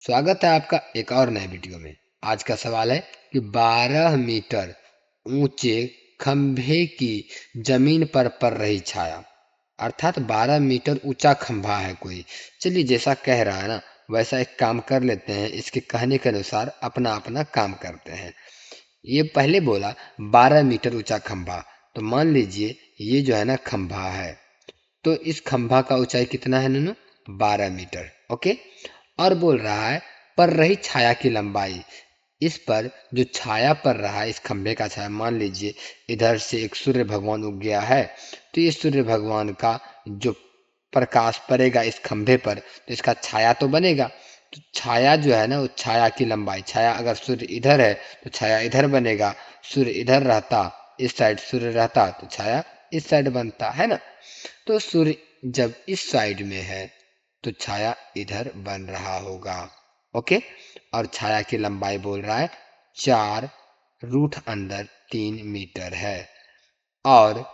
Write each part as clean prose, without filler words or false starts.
स्वागत है आपका एक और नए वीडियो में। आज का सवाल है कि 12 मीटर ऊंचे खंभे की जमीन पर पड़ रही छाया, अर्थात 12 मीटर ऊंचा खंभा है कोई। चलिए, जैसा कह रहा है ना वैसा एक काम कर लेते हैं, इसके कहने के अनुसार अपना अपना काम करते हैं। ये पहले बोला 12 मीटर ऊंचा खंभा, तो मान लीजिए ये जो है ना खंभा है, तो इस खंभा का ऊंचाई कितना है नूनू? 12 मीटर। ओके। और बोल रहा है पड़ रही छाया की लंबाई। इस पर जो छाया पड़ रहा है, इस खंभे का छाया, मान लीजिए इधर से एक सूर्य भगवान उग गया है, तो ये सूर्य भगवान का जो प्रकाश पड़ेगा इस खंभे पर, तो इसका छाया तो बनेगा। तो छाया जो है ना, वो छाया की लंबाई, छाया अगर सूर्य इधर है तो छाया इधर बनेगा। सूर्य इधर रहता, इस साइड सूर्य रहता, तो छाया इस साइड बनता है ना। तो सूर्य जब इस साइड में है तो छाया इधर बन रहा होगा। ओके। और छाया की लंबाई बोल रहा है 4√3 मीटर है। और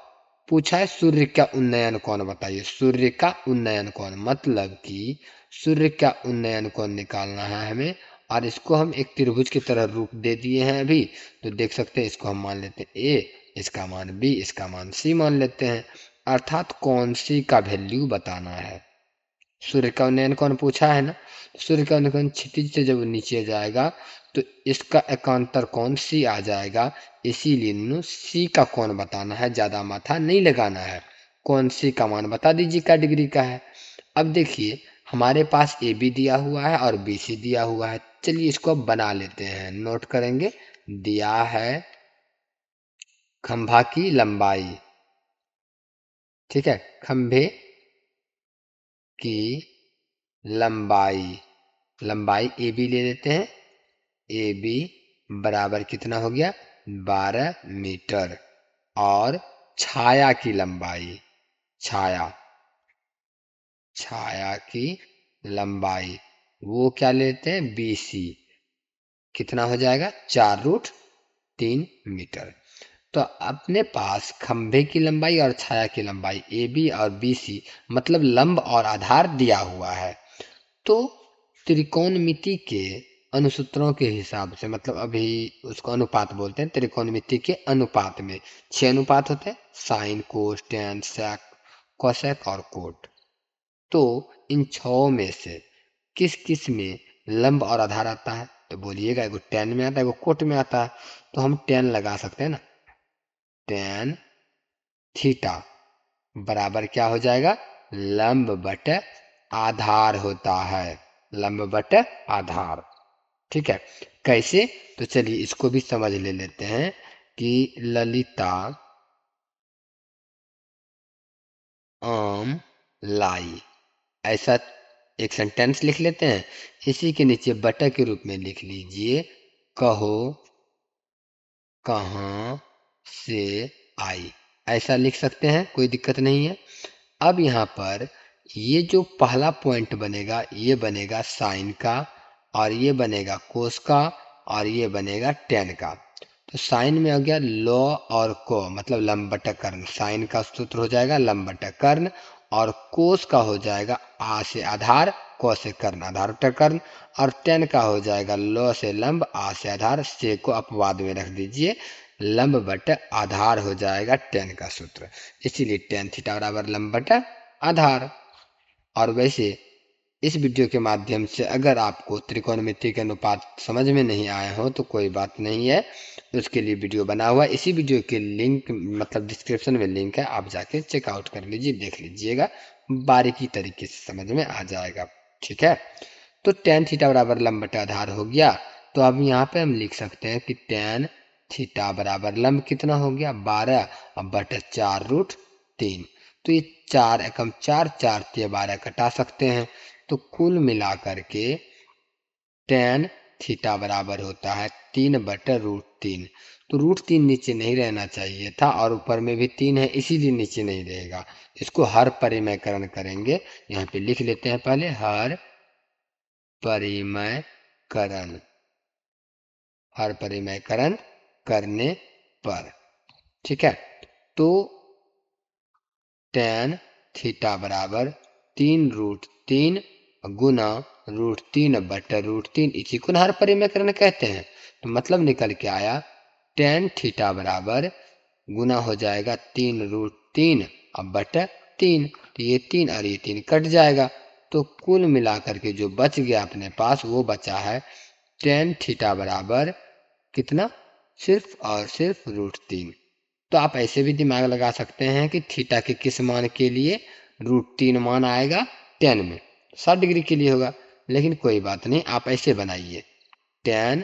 पूछा है सूर्य का उन्नयन कोण बताइए। सूर्य का उन्नयन कोण मतलब कि सूर्य का उन्नयन कोण निकालना है हमें। और इसको हम एक त्रिभुज की तरह रूप दे दिए हैं अभी, तो देख सकते हैं इसको हम मान लेते हैं ए, इसका मान बी, इसका मान सी मान लेते हैं। अर्थात कौन सी का वैल्यू बताना है। सूर्य का उन्नयन कौन पूछा है ना, सूर्य का उन्नयन क्षितिज से जब नीचे जाएगा तो इसका एकांतर कौन सी आ जाएगा। इसीलिए नु सी का कौन बताना है, ज्यादा माथा नहीं लगाना है। कौन सी का मान बता दीजिए क्या डिग्री का है। अब देखिए हमारे पास ए बी दिया हुआ है और बी सी दिया हुआ है। चलिए इसको अब बना लेते हैं, नोट करेंगे। दिया है खंभा की लंबाई, ठीक है, खंभे की लंबाई, लंबाई ए बी ले लेते हैं। ए बी बराबर कितना हो गया? 12 मीटर। और छाया की लंबाई, छाया, छाया की लंबाई वो क्या लेते हैं? B C. कितना हो जाएगा? 4√3 मीटर। तो अपने पास खंभे की लंबाई और छाया की लंबाई ए बी और बी सी, मतलब लंब और आधार दिया हुआ है। तो त्रिकोणमिति के अनुसूत्रों के हिसाब से, मतलब अभी उसको अनुपात बोलते हैं, त्रिकोणमिति के अनुपात में 6 अनुपात होते हैं: साइन, कोस, टेन, सेक, कोसेक और कोट। तो इन छह में से किस किस में लंब और आधार आता है? तो बोलिएगा, एगो टेन में आता है, एगो कोट में आता है। तो हम टेन लगा सकते हैं ना। टेन थीटा बराबर क्या हो जाएगा? लंब बटे आधार होता है, लंब बटे आधार। ठीक है। कैसे? तो चलिए इसको भी समझ ले लेते हैं कि ललिता आम लाई, ऐसा एक सेंटेंस लिख लेते हैं। इसी के नीचे बटा के रूप में लिख लीजिए, कहो कहाँ से आई। ऐसा लिख सकते हैं, कोई दिक्कत नहीं है। अब यहाँ पर ये जो पहला पॉइंट बनेगा ये बनेगा साइन का, और ये बनेगा कोस का, और ये बनेगा टेन का। तो साइन में हो गया लॉ और को, मतलब लंब बटा कर्ण। साइन का सूत्र हो जाएगा लंब बटा कर्ण, और कोस का हो जाएगा आ से आधार, को से कर्ण, आधार बटा कर्ण। और टेन का हो जाएगा लॉ से लंब, आ से आधार, से को अपवाद में रख दीजिए, लंब बटा आधार हो जाएगा टेन का सूत्र। इसीलिए टेन थीटा बराबर लंब बटा आधार। और वैसे इस वीडियो के माध्यम से अगर आपको त्रिकोणमिति के अनुपात समझ में नहीं आए हो तो कोई बात नहीं है, उसके लिए वीडियो बना हुआ है। इसी वीडियो के लिंक, मतलब डिस्क्रिप्शन में लिंक है, आप जाके चेकआउट कर लीजिए, देख लीजिएगा, बारीकी तरीके से समझ में आ जाएगा। ठीक है। तो टेन थीटा बराबर लंब बटा आधार हो गया। तो अब यहाँ पे हम लिख सकते हैं कि टेन थीटा बराबर लंब कितना हो गया? 12, अब बटा 4√3। तो ये 4 एकम 4, 4 तिया 12 कटा सकते हैं। तो कुल मिलाकर के टेन थीटा बराबर होता है 3/√3। तो √3 नीचे नहीं रहना चाहिए था, और ऊपर में भी 3 है, इसीलिए नीचे नहीं रहेगा। इसको हर परिमयकरण करेंगे। यहाँ पे लिख लेते हैं पहले, हर परिमयकरण, हर परिमयकरण करने पर। ठीक है। तो टेन थीटा बराबर 3√3 गुना √3/√3, इसी को हर परिमेकरण कहते हैं। तो मतलब निकल के आया tan थीटा बराबर गुना हो जाएगा 3√3/3। तो ये 3 और ये 3 कट जाएगा, तो कुल मिलाकर के जो बच गया अपने पास वो बचा है tan थीटा बराबर कितना, सिर्फ और सिर्फ √3। तो आप ऐसे भी दिमाग लगा सकते हैं कि थीटा के किस मान के लिए √3 मान आएगा, tan में 60 डिग्री के लिए होगा। लेकिन कोई बात नहीं, आप ऐसे बनाइए tan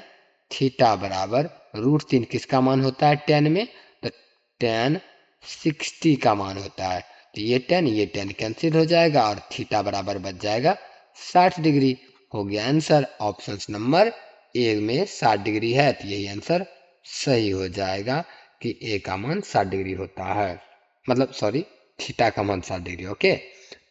थीटा बराबर √3 किसका मान होता है tan में, तो tan 60 का मान होता है। तो ये tan कैंसिल हो जाएगा और थीटा बराबर बच जाएगा 60 डिग्री। हो गया आंसर। ऑप्शन नंबर ए में 60 डिग्री है, तो यही आंसर सही हो जाएगा कि ए का मान 60 डिग्री होता है, मतलब सॉरी थीटा का मान 60 डिग्री। ओके,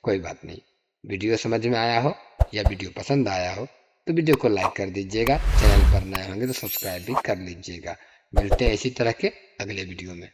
कोई बात नहीं। वीडियो समझ में आया हो या वीडियो पसंद आया हो तो वीडियो को लाइक कर दीजिएगा, चैनल पर नए होंगे तो सब्सक्राइब भी कर लीजिएगा। मिलते हैं इसी तरह के अगले वीडियो में।